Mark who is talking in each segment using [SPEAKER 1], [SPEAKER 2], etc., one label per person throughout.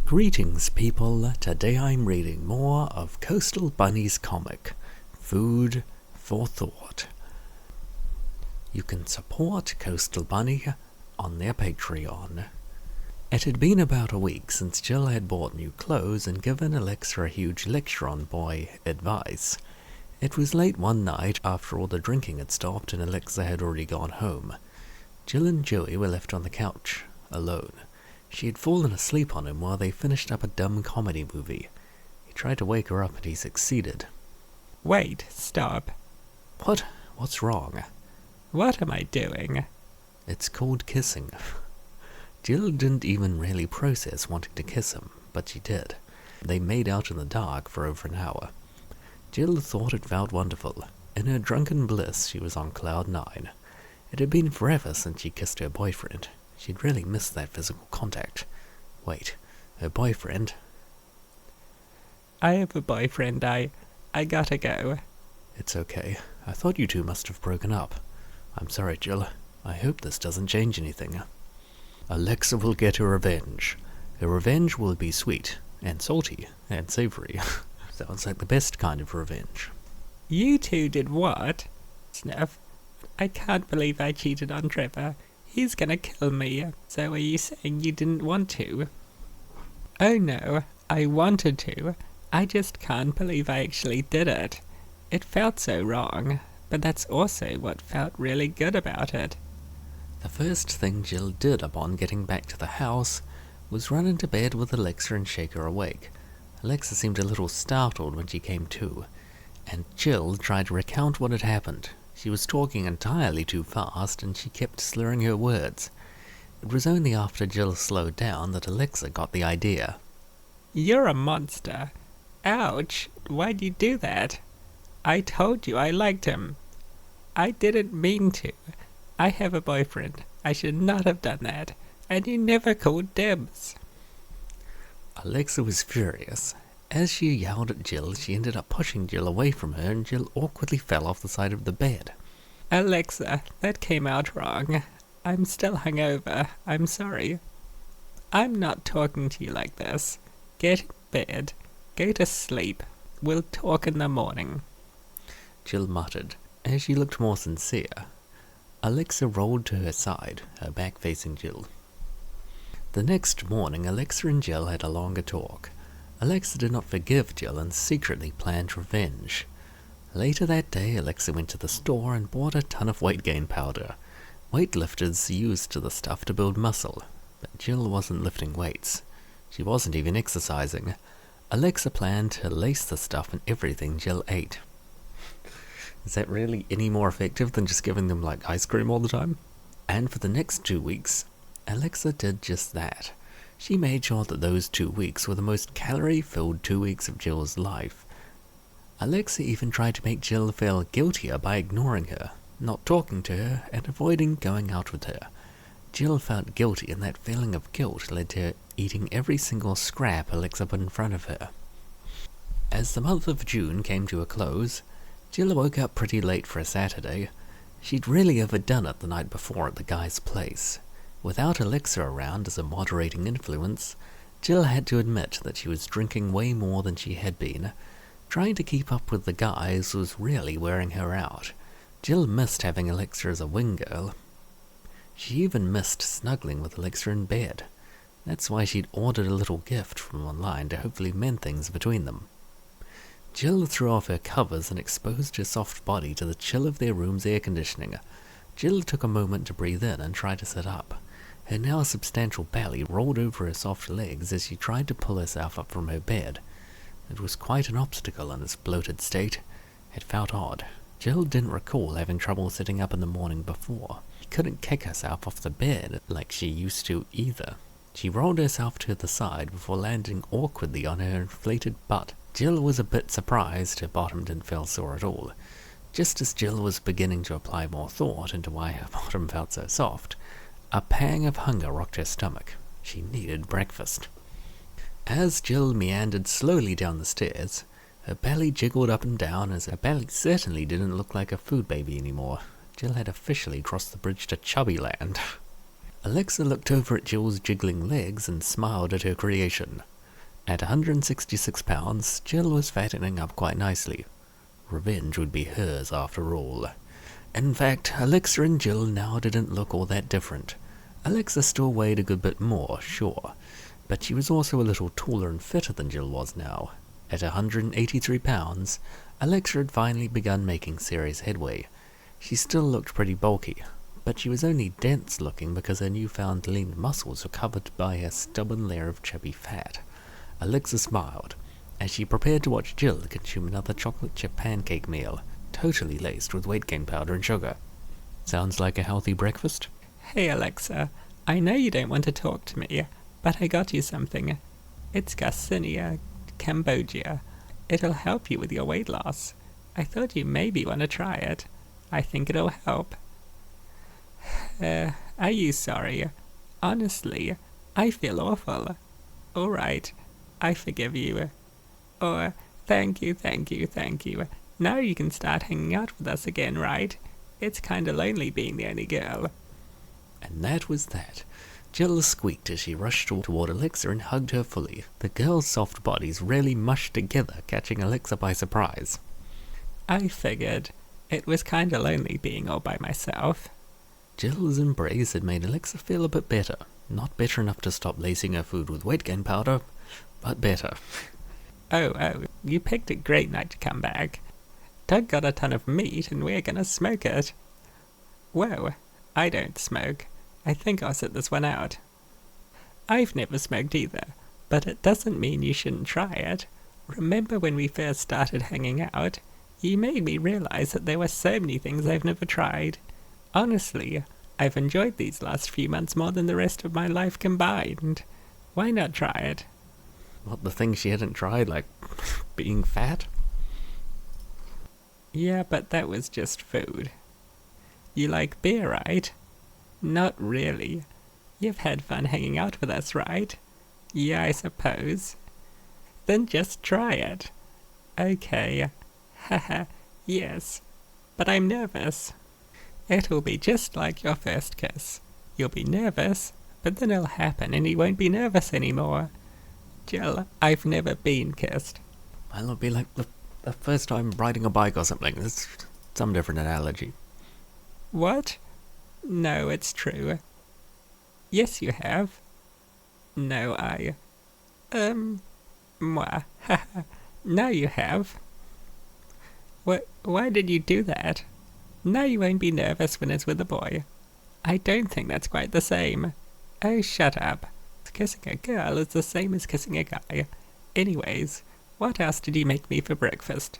[SPEAKER 1] Greetings people, today I'm reading more of Coastal Bunny's comic, Food for Thought. You can support Coastal Bunny on their Patreon. It had been about a week since Jill had bought new clothes and given Alexa a huge lecture on boy advice. It was late one night after all the drinking had stopped and Alexa had already gone home. Jill and Joey were left on the couch, alone. She had fallen asleep on him while they finished up a dumb comedy movie. He tried to wake her up and he succeeded.
[SPEAKER 2] Wait, stop.
[SPEAKER 1] What? What's wrong?
[SPEAKER 2] What am I doing?
[SPEAKER 1] It's called kissing. Jill didn't even really process wanting to kiss him, but she did. They made out in the dark for over an hour. Jill thought it felt wonderful. In her drunken bliss, she was on cloud 9. It had been forever since she kissed her boyfriend. She'd really missed that physical contact. Wait, her boyfriend?
[SPEAKER 2] I have a boyfriend. I gotta go.
[SPEAKER 1] It's okay. I thought you two must have broken up. I'm sorry, Jill. I hope this doesn't change anything. Alexa will get her revenge. Her revenge will be sweet, and salty, and savory. Sounds like the best kind of revenge.
[SPEAKER 2] You two did what? Sniff. I can't believe I cheated on Trevor. He's gonna kill me. So are you saying you didn't want to? Oh no, I wanted to. I just can't believe I actually did it. It felt so wrong, but that's also what felt really good about it.
[SPEAKER 1] The first thing Jill did upon getting back to the house was run into bed with Alexa and shake her awake. Alexa seemed a little startled when she came to, and Jill tried to recount what had happened. She was talking entirely too fast, and she kept slurring her words. It was only after Jill slowed down that Alexa got the idea.
[SPEAKER 2] You're a monster. Ouch, why'd you do that? I told you I liked him. I didn't mean to. I have a boyfriend. I should not have done that. And you never called dibs.
[SPEAKER 1] Alexa was furious. As she yelled at Jill, she ended up pushing Jill away from her, and Jill awkwardly fell off the side of the bed.
[SPEAKER 2] Alexa, that came out wrong. I'm still hungover. I'm sorry. I'm not talking to you like this. Get in bed. Go to sleep. We'll talk in the morning.
[SPEAKER 1] Jill muttered, as she looked more sincere. Alexa rolled to her side, her back facing Jill. The next morning, Alexa and Jill had a longer talk. Alexa did not forgive Jill and secretly planned revenge. Later that day, Alexa went to the store and bought a ton of weight gain powder. Weightlifters used the stuff to build muscle, but Jill wasn't lifting weights. She wasn't even exercising. Alexa planned to lace the stuff in everything Jill ate. Is that really any more effective than just giving them like ice cream all the time? And for the next 2 weeks, Alexa did just that. She made sure that those 2 weeks were the most calorie-filled 2 weeks of Jill's life. Alexa even tried to make Jill feel guiltier by ignoring her, not talking to her, and avoiding going out with her. Jill felt guilty, and that feeling of guilt led to her eating every single scrap Alexa put in front of her. As the month of June came to a close, Jill woke up pretty late for a Saturday. She'd really overdone it the night before at the guy's place. Without Alexa around as a moderating influence, Jill had to admit that she was drinking way more than she had been. Trying to keep up with the guys was really wearing her out. Jill missed having Alexa as a wing girl. She even missed snuggling with Alexa in bed. That's why she'd ordered a little gift from online to hopefully mend things between them. Jill threw off her covers and exposed her soft body to the chill of their room's air conditioning. Jill took a moment to breathe in and try to sit up. Her now substantial belly rolled over her soft legs as she tried to pull herself up from her bed. It was quite an obstacle in this bloated state. It felt odd. Jill didn't recall having trouble sitting up in the morning before. She couldn't kick herself off the bed like she used to either. She rolled herself to the side before landing awkwardly on her inflated butt. Jill was a bit surprised her bottom didn't feel sore at all. Just as Jill was beginning to apply more thought into why her bottom felt so soft, a pang of hunger rocked her stomach. She needed breakfast. As Jill meandered slowly down the stairs, her belly jiggled up and down as her belly certainly didn't look like a food baby anymore. Jill had officially crossed the bridge to chubby land. Alexa looked over at Jill's jiggling legs and smiled at her creation. At 166 pounds, Jill was fattening up quite nicely. Revenge would be hers after all. In fact, Alexa and Jill now didn't look all that different. Alexa still weighed a good bit more, sure, but she was also a little taller and fitter than Jill was now. At 183 pounds, Alexa had finally begun making serious headway. She still looked pretty bulky, but she was only dense-looking because her newfound lean muscles were covered by a stubborn layer of chubby fat. Alexa smiled as she prepared to watch Jill consume another chocolate chip pancake meal, totally laced with weight gain powder and sugar. Sounds like a healthy breakfast?
[SPEAKER 2] Hey Alexa, I know you don't want to talk to me, but I got you something. It's Garcinia, Cambodia. It'll help you with your weight loss. I thought you maybe want to try it. I think it'll help. Are you sorry? Honestly, I feel awful. Alright, I forgive you. Or, thank you. Now you can start hanging out with us again, right? It's kinda lonely being the only girl.
[SPEAKER 1] And that was that. Jill squeaked as she rushed toward Alexa and hugged her fully. The girls' soft bodies really mushed together, catching Alexa by surprise.
[SPEAKER 2] I figured. It was kinda lonely being all by myself.
[SPEAKER 1] Jill's embrace had made Alexa feel a bit better. Not better enough to stop lacing her food with weight gain powder, but better.
[SPEAKER 2] Oh, you picked a great night to come back. Doug got a ton of meat and we're gonna smoke it. Whoa, I don't smoke. I think I'll sit this one out. I've never smoked either, but it doesn't mean you shouldn't try it. Remember when we first started hanging out? You made me realize that there were so many things I've never tried. Honestly, I've enjoyed these last few months more than the rest of my life combined. Why not try it?
[SPEAKER 1] What, the things she hadn't tried, like being fat?
[SPEAKER 2] Yeah, but that was just food. You like beer, right? Not really. You've had fun hanging out with us, right? Yeah, I suppose. Then just try it. Okay. Haha, yes. But I'm nervous. It'll be just like your first kiss. You'll be nervous, but then it'll happen and you won't be nervous anymore. Jill, I've never been kissed.
[SPEAKER 1] Well, it'll be like the first time riding a bike or something. It's some different analogy.
[SPEAKER 2] What? No, it's true. Yes, you have. No, Mwah. Haha. Now you have. Why did you do that? Now you won't be nervous when it's with a boy. I don't think that's quite the same. Oh, shut up. Kissing a girl is the same as kissing a guy. Anyways, what else did you make me for breakfast?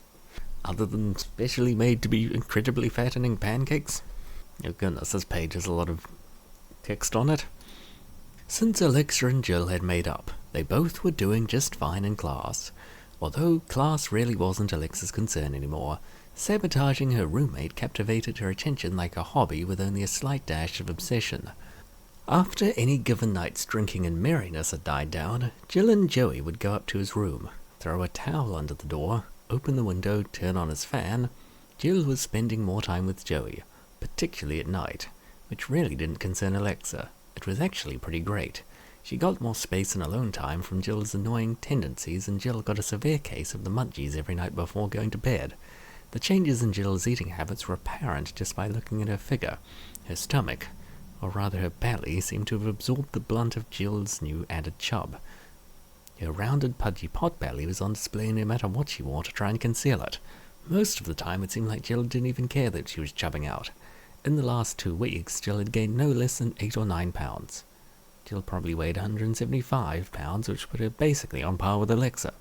[SPEAKER 1] Other than specially made to be incredibly fattening pancakes? Oh goodness, this page has a lot of text on it. Since Alexa and Jill had made up, they both were doing just fine in class. Although class really wasn't Alexa's concern anymore, sabotaging her roommate captivated her attention like a hobby with only a slight dash of obsession. After any given night's drinking and merriness had died down, Jill and Joey would go up to his room, throw a towel under the door, open the window, turn on his fan. Jill was spending more time with Joey, particularly at night, which really didn't concern Alexa. It was actually pretty great. She got more space and alone time from Jill's annoying tendencies, and Jill got a severe case of the munchies every night before going to bed. The changes in Jill's eating habits were apparent just by looking at her figure. Her stomach, or rather her belly, seemed to have absorbed the blunt of Jill's new added chub. Her rounded, pudgy potbelly was on display no matter what she wore to try and conceal it. Most of the time it seemed like Jill didn't even care that she was chubbing out. In the last 2 weeks, Jill had gained no less than 8 or 9 pounds. Jill probably weighed 175 pounds, which put her basically on par with Alexa.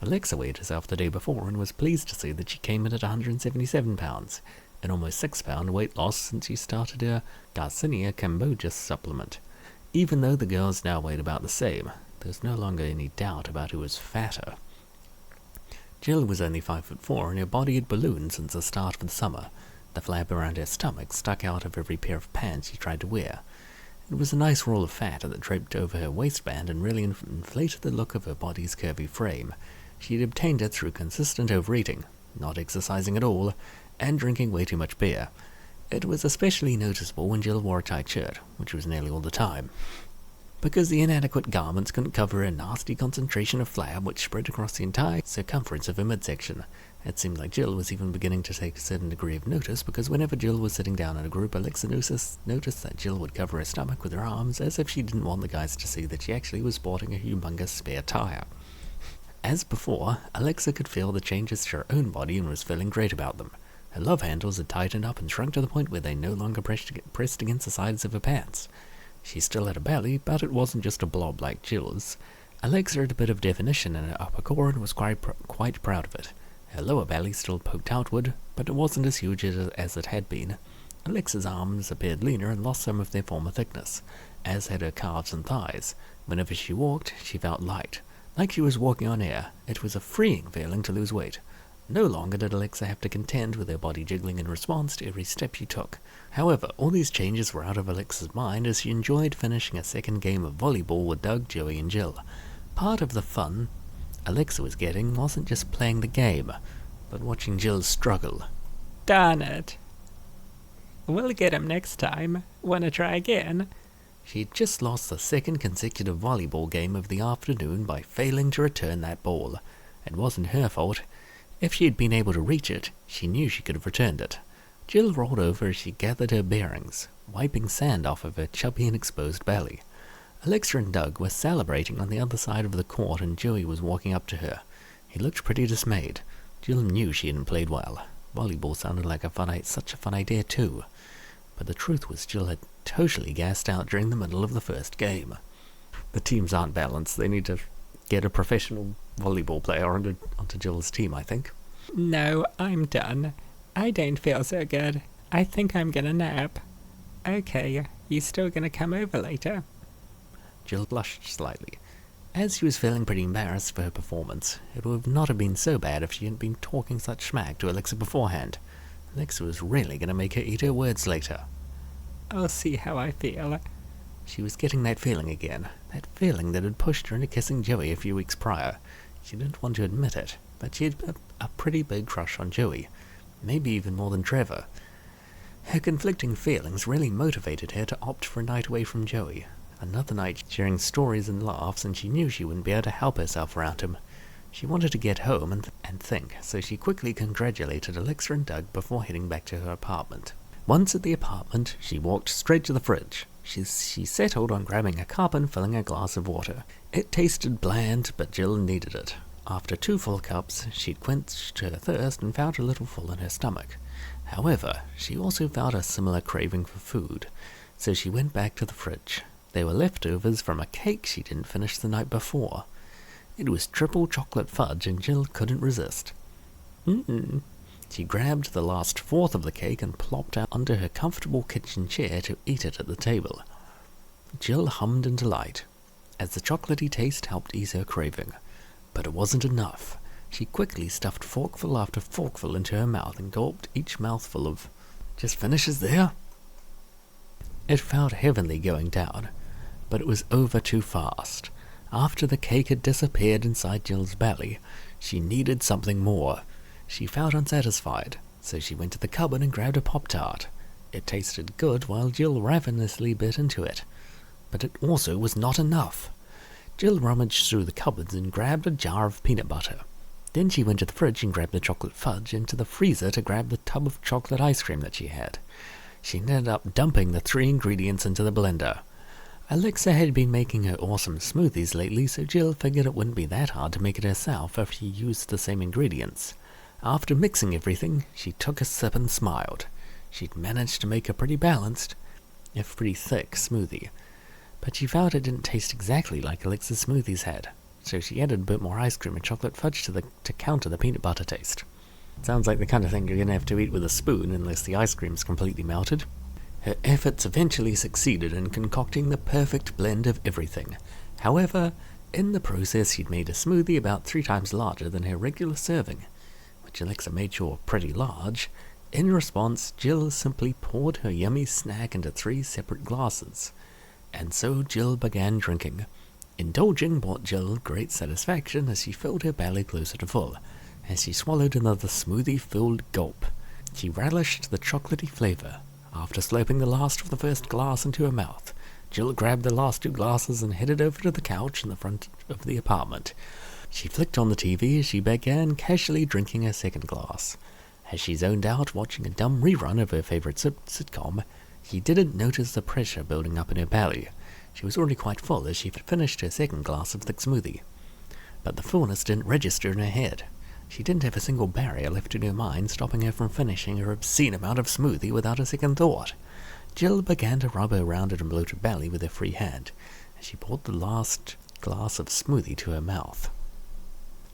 [SPEAKER 1] Alexa weighed herself the day before and was pleased to see that she came in at 177 pounds, an almost 6-pound weight loss since she started her Garcinia Cambogia supplement. Even though the girls now weighed about the same, there was no longer any doubt about who was fatter. Jill was only 5'4", and her body had ballooned since the start of the summer. The flap around her stomach stuck out of every pair of pants she tried to wear. It was a nice roll of fat that draped over her waistband and really inflated the look of her body's curvy frame. She had obtained it through consistent overeating, not exercising at all, and drinking way too much beer. It was especially noticeable when Jill wore a tight shirt, which was nearly all the time. because the inadequate garments couldn't cover a nasty concentration of flab which spread across the entire circumference of her midsection. It seemed like Jill was even beginning to take a certain degree of notice, because whenever Jill was sitting down in a group, Alexa noticed that Jill would cover her stomach with her arms, as if she didn't want the guys to see that she actually was sporting a humongous spare tire. As before, Alexa could feel the changes to her own body and was feeling great about them. Her love handles had tightened up and shrunk to the point where they no longer pressed against the sides of her pants. She still had a belly, but it wasn't just a blob like Jill's. Alexa had a bit of definition in her upper core and was quite proud of it. Her lower belly still poked outward, but it wasn't as huge as it had been. Alexa's arms appeared leaner and lost some of their former thickness, as had her calves and thighs. Whenever she walked, she felt light, like she was walking on air. It was a freeing feeling to lose weight. No longer did Alexa have to contend with her body jiggling in response to every step she took. However, all these changes were out of Alexa's mind as she enjoyed finishing a second game of volleyball with Doug, Joey, and Jill. Part of the fun Alexa was getting wasn't just playing the game, but watching Jill struggle.
[SPEAKER 2] Darn it. We'll get him next time. Wanna try again?
[SPEAKER 1] She'd just lost the second consecutive volleyball game of the afternoon by failing to return that ball. It wasn't her fault. If she had been able to reach it, she knew she could have returned it. Jill rolled over as she gathered her bearings, wiping sand off of her chubby and exposed belly. Alexa and Doug were celebrating on the other side of the court, and Joey was walking up to her. He looked pretty dismayed. Jill knew she hadn't played well. Volleyball sounded like such a fun idea too. But the truth was Jill had totally gassed out during the middle of the first game. The teams aren't balanced. They need to get a professional volleyball player onto Jill's team, I think.
[SPEAKER 2] No, I'm done. I don't feel so good. I think I'm gonna nap. Okay, you still gonna come over later?
[SPEAKER 1] Jill blushed slightly. As she was feeling pretty embarrassed for her performance, it would not have been so bad if she hadn't been talking such smack to Alexa beforehand. Alexa was really going to make her eat her words later.
[SPEAKER 2] I'll see how I feel.
[SPEAKER 1] She was getting that feeling again, that feeling that had pushed her into kissing Joey a few weeks prior. She didn't want to admit it, but she had a pretty big crush on Joey, maybe even more than Trevor. Her conflicting feelings really motivated her to opt for a night away from Joey. Another night sharing stories and laughs, and she knew she wouldn't be able to help herself around him. She wanted to get home and think, so she quickly congratulated Alexa and Doug before heading back to her apartment. Once at the apartment, she walked straight to the fridge. She settled on grabbing a cup and filling a glass of water. It tasted bland, but Jill needed it. After 2 full cups, she'd quenched her thirst and felt a little full in her stomach. However, she also felt a similar craving for food, so she went back to the fridge. They were leftovers from a cake she didn't finish the night before. It was triple chocolate fudge, and Jill couldn't resist. She grabbed the last fourth of the cake and plopped out onto her comfortable kitchen chair to eat it at the table. Jill hummed in delight, as the chocolatey taste helped ease her craving. But it wasn't enough. She quickly stuffed forkful after forkful into her mouth and gulped each mouthful of, "Just finishes there?" It felt heavenly going down, but it was over too fast. After the cake had disappeared inside Jill's belly, she needed something more. She felt unsatisfied, so she went to the cupboard and grabbed a Pop-Tart. It tasted good while Jill ravenously bit into it, but it also was not enough. Jill rummaged through the cupboards and grabbed a jar of peanut butter. Then she went to the fridge and grabbed the chocolate fudge, and to the freezer to grab the tub of chocolate ice cream that she had. She ended up dumping the 3 ingredients into the blender. Alexa had been making her awesome smoothies lately, so Jill figured it wouldn't be that hard to make it herself if she used the same ingredients. After mixing everything, she took a sip and smiled. She'd managed to make a pretty balanced, if pretty thick, smoothie. But she felt it didn't taste exactly like Alexa's smoothies had, so she added a bit more ice cream and chocolate fudge to counter the peanut butter taste. Sounds like the kind of thing you're going to have to eat with a spoon unless the ice cream's completely melted. Her efforts eventually succeeded in concocting the perfect blend of everything. However, in the process she'd made a smoothie about 3 times larger than her regular serving, which Alexa made sure pretty large. In response, Jill simply poured her yummy snack into 3 separate glasses. And so Jill began drinking. Indulging brought Jill great satisfaction as she filled her belly closer to full. As she swallowed another smoothie-filled gulp, she relished the chocolatey flavor. After slurping the last of the first glass into her mouth, Jill grabbed the last 2 glasses and headed over to the couch in the front of the apartment. She flicked on the TV as she began casually drinking her second glass. As she zoned out watching a dumb rerun of her favorite sitcom, she didn't notice the pressure building up in her belly. She was already quite full as she finished her second glass of thick smoothie. But the fullness didn't register in her head. She didn't have a single barrier left in her mind stopping her from finishing her obscene amount of smoothie without a second thought. Jill began to rub her rounded and bloated belly with her free hand as she poured the last glass of smoothie to her mouth.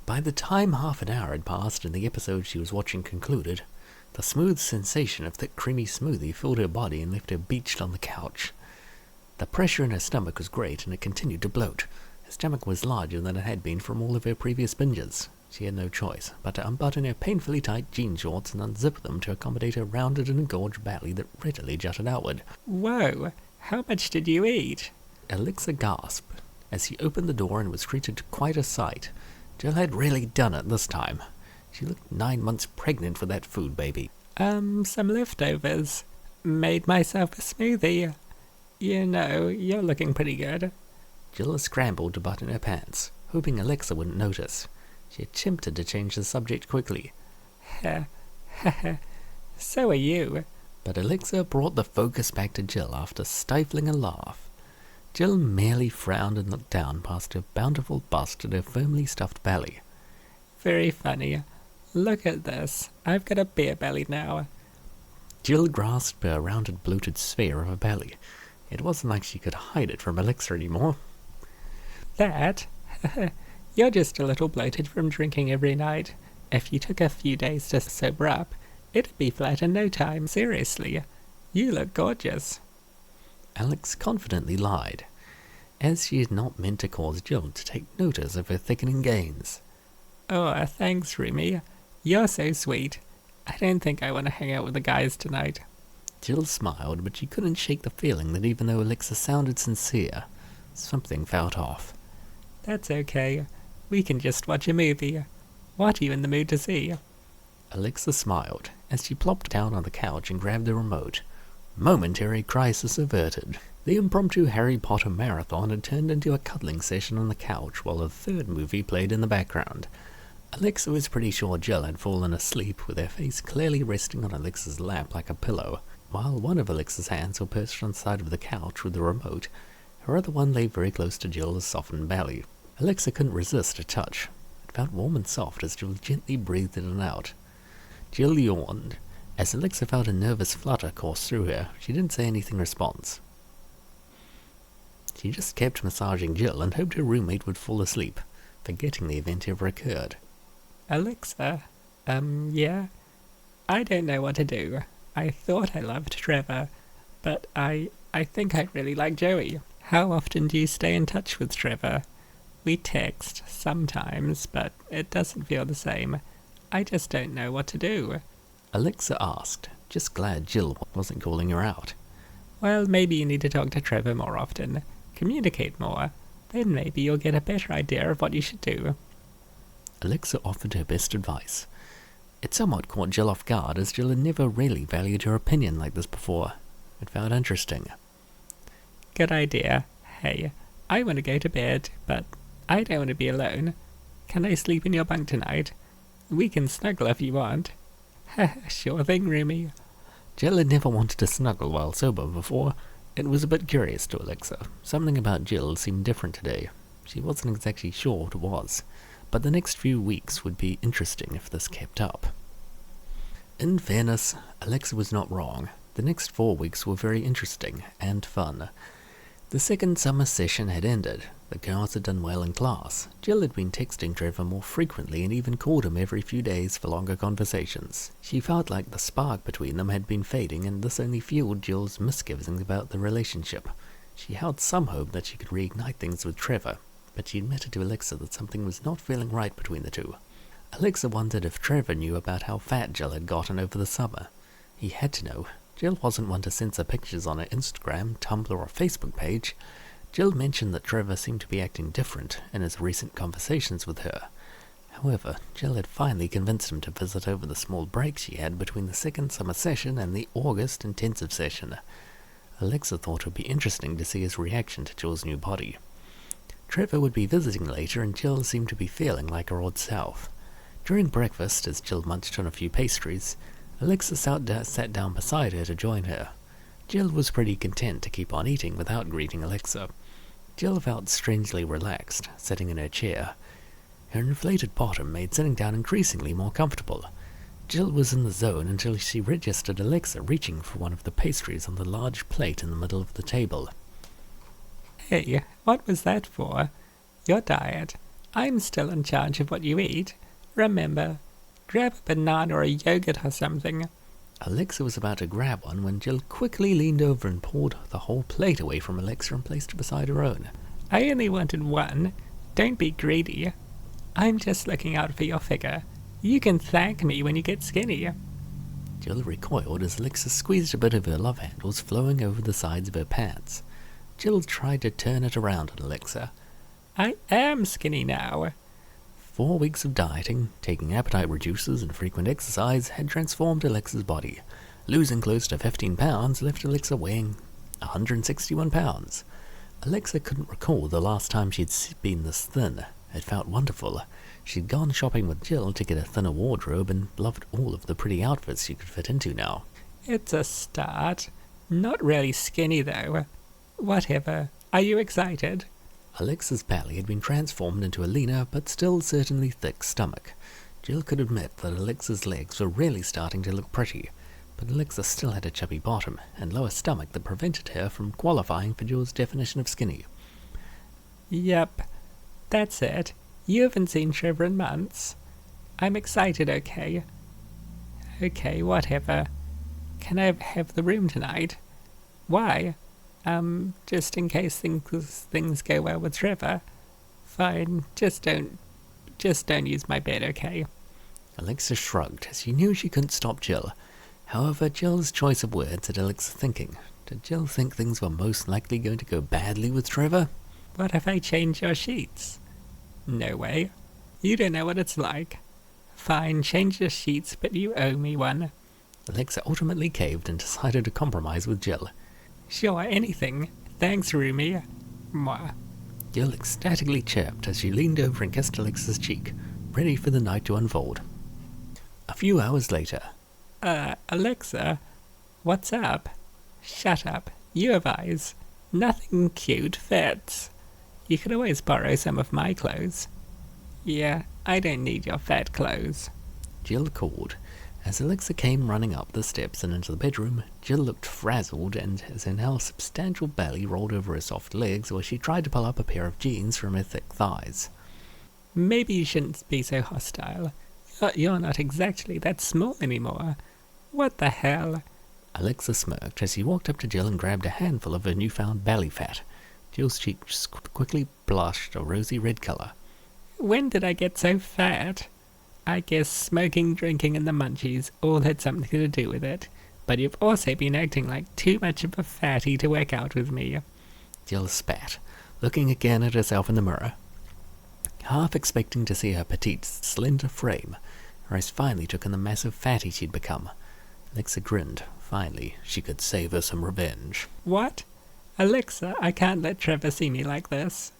[SPEAKER 1] By the time half an hour had passed and the episode she was watching concluded, the smooth sensation of thick creamy smoothie filled her body and left her beached on the couch. The pressure in her stomach was great and it continued to bloat. Her stomach was larger than it had been from all of her previous binges. She had no choice but to unbutton her painfully tight jean shorts and unzip them to accommodate her rounded and engorged belly that readily jutted outward.
[SPEAKER 2] Whoa, how much did you eat?
[SPEAKER 1] Alexa gasped as he opened the door and was treated to quite a sight. Jill had really done it this time. She looked 9 months pregnant for that food baby.
[SPEAKER 2] Some leftovers. Made myself a smoothie. You know, you're looking pretty good.
[SPEAKER 1] Jill scrambled to button her pants, hoping Alexa wouldn't notice. She attempted to change the subject quickly.
[SPEAKER 2] So are you.
[SPEAKER 1] But Alexa brought the focus back to Jill after stifling a laugh. Jill merely frowned and looked down past her bountiful bust at her firmly stuffed belly.
[SPEAKER 2] Very funny. Look at this. I've got a beer belly now.
[SPEAKER 1] Jill grasped her rounded bloated sphere of her belly. It wasn't like she could hide it from Alexa anymore.
[SPEAKER 2] That? You're just a little bloated from drinking every night. If you took a few days to sober up, it'd be flat in no time. Seriously. You look gorgeous.
[SPEAKER 1] Alex confidently lied, as she had not meant to cause Jill to take notice of her thickening gains.
[SPEAKER 2] Oh, thanks, Rumi. You're so sweet. I don't think I want to hang out with the guys tonight.
[SPEAKER 1] Jill smiled, but she couldn't shake the feeling that even though Alexa sounded sincere, something felt off.
[SPEAKER 2] That's okay. We can just watch a movie. What are you in the mood to see?
[SPEAKER 1] Alexa smiled as she plopped down on the couch and grabbed the remote. Momentary crisis averted. The impromptu Harry Potter marathon had turned into a cuddling session on the couch while a third movie played in the background. Alexa was pretty sure Jill had fallen asleep with her face clearly resting on Alexa's lap like a pillow, while one of Alexa's hands were perched on the side of the couch with the remote. Her other one lay very close to Jill's softened belly. Alexa couldn't resist a touch. It felt warm and soft as Jill gently breathed in and out. Jill yawned. As Alexa felt a nervous flutter course through her, she didn't say anything in response. She just kept massaging Jill and hoped her roommate would fall asleep, forgetting the event ever occurred.
[SPEAKER 2] Alexa? Yeah? I don't know what to do. I thought I loved Trevor, but I think I really like Joey. How often do you stay in touch with Trevor? We text sometimes, but it doesn't feel the same. I just don't know what to do.
[SPEAKER 1] Alexa asked, just glad Jill wasn't calling her out.
[SPEAKER 2] Well, maybe you need to talk to Trevor more often. Communicate more. Then maybe you'll get a better idea of what you should do.
[SPEAKER 1] Alexa offered her best advice. It somewhat caught Jill off guard, as Jill had never really valued her opinion like this before. It felt interesting.
[SPEAKER 2] Good idea. Hey, I want to go to bed, but I don't want to be alone. Can I sleep in your bunk tonight? We can snuggle if you want. Sure thing, Rumi.
[SPEAKER 1] Jill had never wanted to snuggle while sober before. It was a bit curious to Alexa. Something about Jill seemed different today. She wasn't exactly sure what it was, but the next few weeks would be interesting if this kept up. In fairness, Alexa was not wrong. The next 4 weeks were very interesting and fun. The second summer session had ended. The girls had done well in class. Jill had been texting Trevor more frequently and even called him every few days for longer conversations. She felt like the spark between them had been fading, and this only fueled Jill's misgivings about the relationship. She held some hope that she could reignite things with Trevor, but she admitted to Alexa that something was not feeling right between the two. Alexa wondered if Trevor knew about how fat Jill had gotten over the summer. He had to know. Jill wasn't one to censor pictures on her Instagram, Tumblr, or Facebook page. Jill mentioned that Trevor seemed to be acting different in his recent conversations with her. However, Jill had finally convinced him to visit over the small break she had between the second summer session and the August intensive session. Alexa thought it would be interesting to see his reaction to Jill's new body. Trevor would be visiting later, and Jill seemed to be feeling like her old self. During breakfast, as Jill munched on a few pastries, Alexa sat down beside her to join her. Jill was pretty content to keep on eating without greeting Alexa. Jill felt strangely relaxed, sitting in her chair. Her inflated bottom made sitting down increasingly more comfortable. Jill was in the zone until she registered Alexa reaching for one of the pastries on the large plate in the middle of the table.
[SPEAKER 2] Hey, what was that for? Your diet. I'm still in charge of what you eat. Remember, grab a banana or a yogurt or something.
[SPEAKER 1] Alexa was about to grab one when Jill quickly leaned over and pulled the whole plate away from Alexa and placed it beside her own.
[SPEAKER 2] I only wanted one. Don't be greedy. I'm just looking out for your figure. You can thank me when you get skinny.
[SPEAKER 1] Jill recoiled as Alexa squeezed a bit of her love handles flowing over the sides of her pants. Jill tried to turn it around on Alexa.
[SPEAKER 2] I am skinny now.
[SPEAKER 1] 4 weeks of dieting, taking appetite reducers and frequent exercise had transformed Alexa's body. Losing close to 15 pounds left Alexa weighing 161 pounds. Alexa couldn't recall the last time she'd been this thin. It felt wonderful. She'd gone shopping with Jill to get a thinner wardrobe and loved all of the pretty outfits she could fit into now.
[SPEAKER 2] It's a start. Not really skinny though. Whatever. Are you excited?
[SPEAKER 1] Alexa's belly had been transformed into a leaner but still certainly thick stomach. Jill could admit that Alexa's legs were really starting to look pretty, but Alexa still had a chubby bottom and lower stomach that prevented her from qualifying for Jill's definition of skinny.
[SPEAKER 2] Yep, that's it. You haven't seen Trevor in months. I'm excited, okay? Okay, whatever. Can I have the room tonight? Why? Just in case things go well with Trevor. Fine, just don't use my bed, okay?
[SPEAKER 1] Alexa shrugged, as she knew she couldn't stop Jill. However, Jill's choice of words had Alexa thinking. Did Jill think things were most likely going to go badly with Trevor?
[SPEAKER 2] What if I change your sheets? No way. You don't know what it's like. Fine, change the sheets, but you owe me one.
[SPEAKER 1] Alexa ultimately caved and decided to compromise with Jill.
[SPEAKER 2] Sure, anything. Thanks, roomie. Mwah.
[SPEAKER 1] Jill ecstatically chirped as she leaned over and kissed Alexa's cheek, ready for the night to unfold. A few hours later.
[SPEAKER 2] Alexa? What's up? Shut up. You have eyes. Nothing cute fits. You could always borrow some of my clothes. Yeah, I don't need your fat clothes.
[SPEAKER 1] Jill called. As Alexa came running up the steps and into the bedroom, Jill looked frazzled and as her now substantial belly rolled over her soft legs while she tried to pull up a pair of jeans from her thick thighs.
[SPEAKER 2] Maybe you shouldn't be so hostile. You're not exactly that small anymore. What the hell?
[SPEAKER 1] Alexa smirked as she walked up to Jill and grabbed a handful of her newfound belly fat. Jill's cheeks quickly blushed a rosy red color.
[SPEAKER 2] When did I get so fat? I guess smoking, drinking, and the munchies all had something to do with it. But you've also been acting like too much of a fatty to work out with me.
[SPEAKER 1] Jill spat, looking again at herself in the mirror. Half expecting to see her petite, slender frame, her eyes finally took in the massive fatty she'd become. Alexa grinned. Finally, she could save her some revenge.
[SPEAKER 2] What? Alexa, I can't let Trevor see me like this.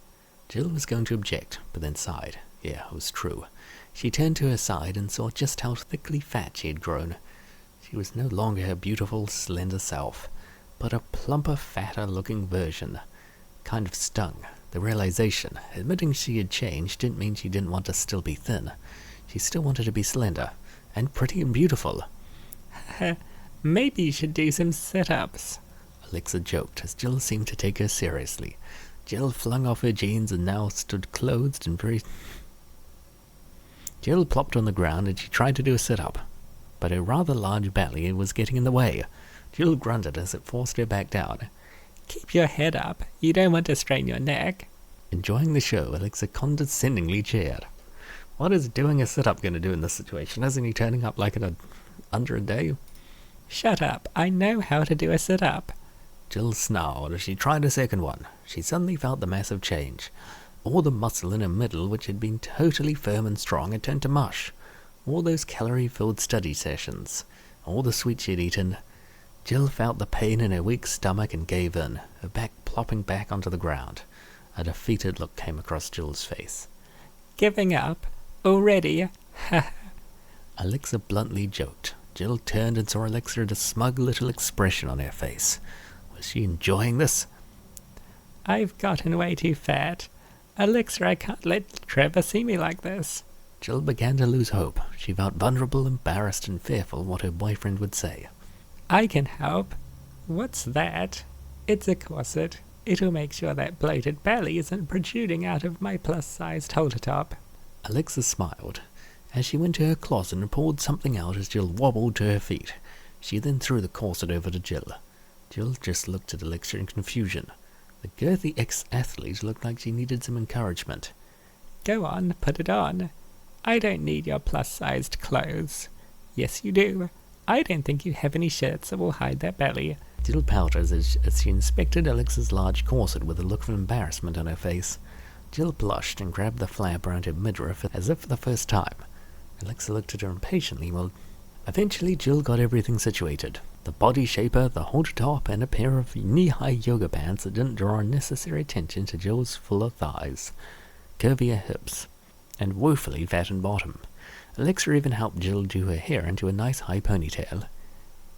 [SPEAKER 1] Jill was going to object, but then sighed. Yeah, it was true. She turned to her side and saw just how thickly fat she had grown. She was no longer her beautiful, slender self, but a plumper, fatter-looking version. Kind of stung. The realization, admitting she had changed, didn't mean she didn't want to still be thin. She still wanted to be slender, and pretty and beautiful.
[SPEAKER 2] Maybe you should do some sit-ups.
[SPEAKER 1] Alexa joked, as Jill seemed to take her seriously. Jill flung off her jeans and now stood clothed and very... Jill plopped on the ground and she tried to do a sit-up, but her rather large belly was getting in the way. Jill grunted as it forced her back down.
[SPEAKER 2] Keep your head up. You don't want to strain your neck.
[SPEAKER 1] Enjoying the show, Alexa condescendingly cheered. What is doing a sit-up going to do in this situation? Isn't he turning up like under a day?
[SPEAKER 2] Shut up. I know how to do a sit-up.
[SPEAKER 1] Jill snarled as she tried a second one. She suddenly felt the massive change. All the muscle in her middle, which had been totally firm and strong, had turned to mush. All those calorie-filled study sessions, all the sweets she'd eaten. Jill felt the pain in her weak stomach and gave in, her back plopping back onto the ground. A defeated look came across Jill's face.
[SPEAKER 2] Giving up? Already? Ha!
[SPEAKER 1] Alexa bluntly joked. Jill turned and saw Alexa with a smug little expression on her face. Was she enjoying this?
[SPEAKER 2] I've gotten way too fat. Alexa, I can't let Trevor see me like this.
[SPEAKER 1] Jill began to lose hope. She felt vulnerable, embarrassed, and fearful what her boyfriend would say.
[SPEAKER 2] I can help. What's that? It's a corset. It'll make sure that bloated belly isn't protruding out of my plus-sized halter top.
[SPEAKER 1] Alexa smiled. As she went to her closet and pulled something out as Jill wobbled to her feet, she then threw the corset over to Jill. Jill just looked at Alexa in confusion. The girthy ex-athlete looked like she needed some encouragement.
[SPEAKER 2] Go on, put it on. I don't need your plus-sized clothes. Yes, you do. I don't think you have any shirts that will hide that belly.
[SPEAKER 1] Jill pouted as she inspected Alexa's large corset with a look of embarrassment on her face. Jill blushed and grabbed the flap around her midriff as if for the first time. Alexa looked at her impatiently while eventually Jill got everything situated. The body shaper, the halter top, and a pair of knee-high yoga pants that didn't draw unnecessary attention to Jill's fuller thighs, curvier hips, and woefully fattened bottom. Alexa even helped Jill do her hair into a nice high ponytail.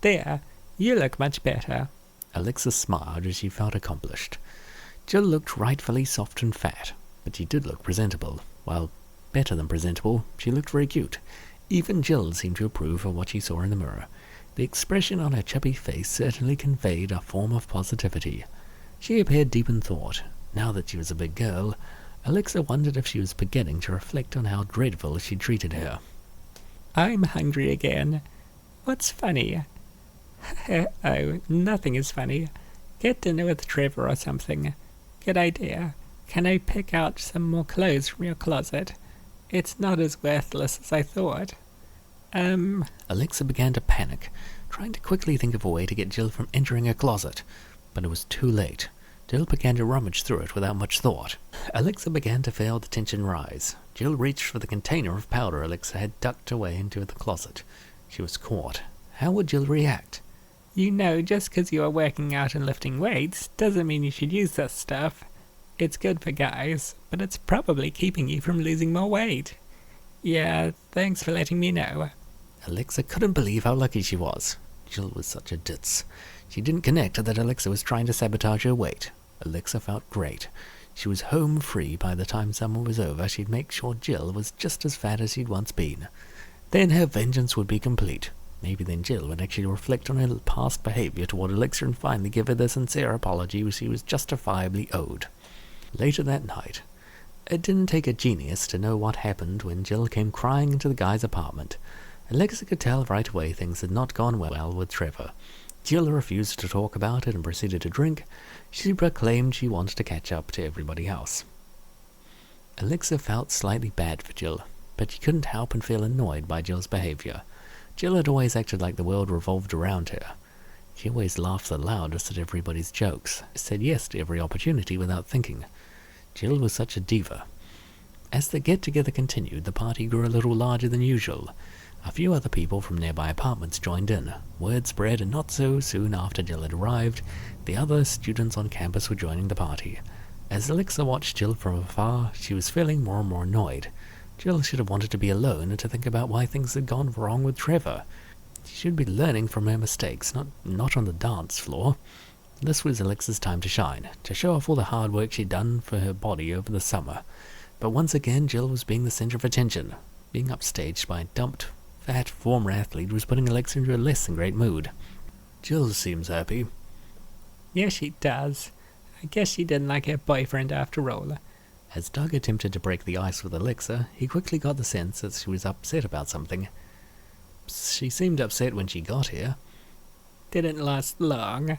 [SPEAKER 2] There, you look much better.
[SPEAKER 1] Alexa smiled as she felt accomplished. Jill looked rightfully soft and fat, but she did look presentable. While better than presentable, she looked very cute. Even Jill seemed to approve of what she saw in the mirror. The expression on her chubby face certainly conveyed a form of positivity. She appeared deep in thought. Now that she was a big girl, Alexa wondered if she was beginning to reflect on how dreadful she treated her.
[SPEAKER 2] I'm hungry again. What's funny? Oh, nothing is funny. Get dinner with Trevor or something. Good idea. Can I pick out some more clothes from your closet? It's not as worthless as I thought.
[SPEAKER 1] Alexa began to panic, trying to quickly think of a way to get Jill from entering her closet. But it was too late. Jill began to rummage through it without much thought. Alexa began to feel the tension rise. Jill reached for the container of powder Alexa had tucked away into the closet. She was caught. How would Jill react?
[SPEAKER 2] You know, just 'cause you are working out and lifting weights doesn't mean you should use this stuff. It's good for guys, but it's probably keeping you from losing more weight. Yeah, thanks for letting me know.
[SPEAKER 1] Alexa couldn't believe how lucky she was. Jill was such a ditz. She didn't connect that Alexa was trying to sabotage her weight. Alexa felt great. She was home free by the time summer was over. She'd make sure Jill was just as fat as she'd once been. Then her vengeance would be complete. Maybe then Jill would actually reflect on her past behavior toward Alexa and finally give her the sincere apology she was justifiably owed. Later that night, it didn't take a genius to know what happened when Jill came crying into the guy's apartment. Alexa could tell right away things had not gone well with Trevor. Jill refused to talk about it and proceeded to drink. She proclaimed she wanted to catch up to everybody else. Alexa felt slightly bad for Jill, but she couldn't help and feel annoyed by Jill's behavior. Jill had always acted like the world revolved around her. She always laughed the loudest at everybody's jokes, said yes to every opportunity without thinking. Jill was such a diva. As the get-together continued, the party grew a little larger than usual. A few other people from nearby apartments joined in. Word spread, and not so soon after Jill had arrived, the other students on campus were joining the party. As Alexa watched Jill from afar, she was feeling more and more annoyed. Jill should have wanted to be alone and to think about why things had gone wrong with Trevor. She should be learning from her mistakes, not on the dance floor. This was Alexa's time to shine, to show off all the hard work she'd done for her body over the summer. But once again, Jill was being the center of attention. Being upstaged by a dumped, fat former athlete was putting Alexa into a less than great mood. Jill seems happy.
[SPEAKER 2] Yes, she does. I guess she didn't like her boyfriend after all.
[SPEAKER 1] As Doug attempted to break the ice with Alexa, he quickly got the sense that she was upset about something. She seemed upset when she got here.
[SPEAKER 2] Didn't last long.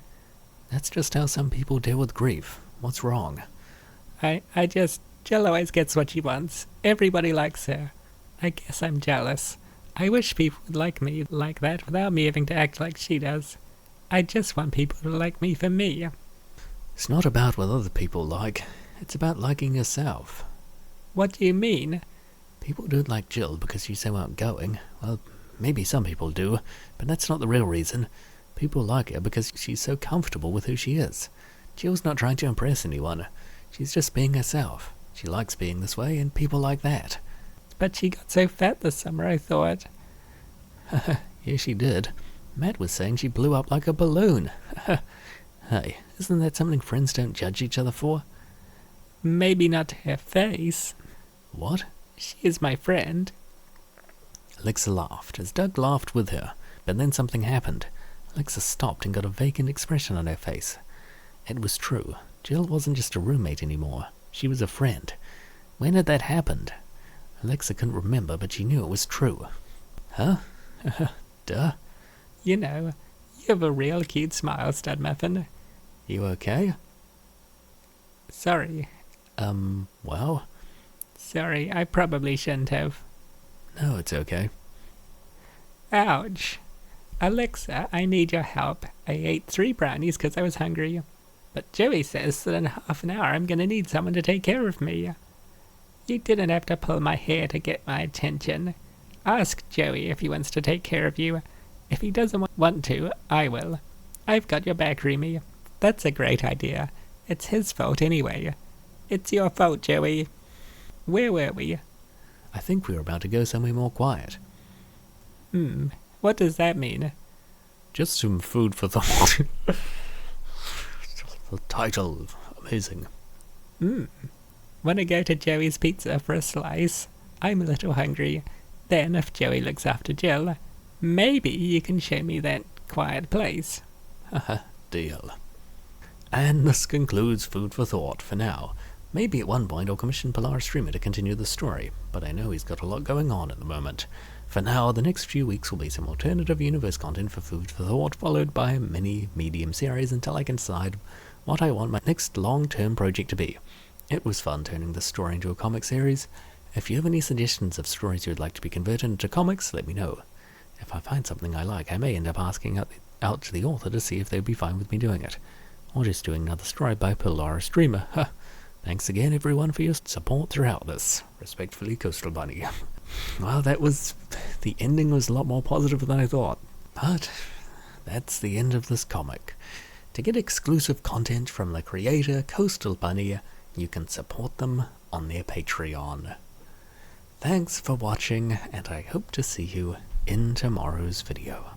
[SPEAKER 1] That's just how some people deal with grief. What's wrong?
[SPEAKER 2] Jill always gets what she wants. Everybody likes her. I guess I'm jealous. I wish people would like me like that without me having to act like she does. I just want people to like me for me.
[SPEAKER 1] It's not about what other people like. It's about liking yourself.
[SPEAKER 2] What do you mean?
[SPEAKER 1] People don't like Jill because she's so outgoing. Well, maybe some people do, but that's not the real reason. People like her because she's so comfortable with who she is. Jill's not trying to impress anyone. She's just being herself. She likes being this way, and people like that.
[SPEAKER 2] But she got so fat this summer, I thought.
[SPEAKER 1] Yeah, she did. Matt was saying she blew up like a balloon. Hey, isn't that something friends don't judge each other for?
[SPEAKER 2] Maybe not to her face.
[SPEAKER 1] What?
[SPEAKER 2] She is my friend.
[SPEAKER 1] Alexa laughed, as Doug laughed with her, but then something happened. Alexa stopped and got a vacant expression on her face. It was true. Jill wasn't just a roommate anymore. She was a friend. When had that happened? Alexa couldn't remember, but she knew it was true. Huh? Duh.
[SPEAKER 2] You know, you have a real cute smile, Stud Muffin.
[SPEAKER 1] You okay?
[SPEAKER 2] Sorry.
[SPEAKER 1] Well?
[SPEAKER 2] Sorry, I probably shouldn't have.
[SPEAKER 1] No, it's okay.
[SPEAKER 2] Ouch. Alexa, I need your help. I ate 3 brownies because I was hungry. But Joey says that in half an hour I'm going to need someone to take care of me. You didn't have to pull my hair to get my attention. Ask Joey if he wants to take care of you. If he doesn't want to, I will. I've got your back, Remy. That's a great idea. It's his fault anyway. It's your fault, Joey. Where were we?
[SPEAKER 1] I think we were about to go somewhere more quiet.
[SPEAKER 2] What does that mean?
[SPEAKER 1] Just some food for thought. The title, amazing.
[SPEAKER 2] Wanna go to Joey's Pizza for a slice? I'm a little hungry. Then, if Joey looks after Jill, maybe you can show me that quiet place.
[SPEAKER 1] Haha, deal. And this concludes Food for Thought for now. Maybe at one point I'll commission Polaris Streamer to continue the story, but I know he's got a lot going on at the moment. For now, the next few weeks will be some alternative universe content for Food for Thought, followed by a mini-medium series until I can decide what I want my next long-term project to be. It was fun turning this story into a comic series. If you have any suggestions of stories you would like to be converted into comics, let me know. If I find something I like, I may end up asking out to the author to see if they'd be fine with me doing it. Or just doing another story by Polaris Streamer. Thanks again, everyone, for your support throughout this. Respectfully, Coastal Bunny. Well, the ending was a lot more positive than I thought. But that's the end of this comic. To get exclusive content from the creator, Coastal Bunny, you can support them on their Patreon. Thanks for watching, and I hope to see you in tomorrow's video.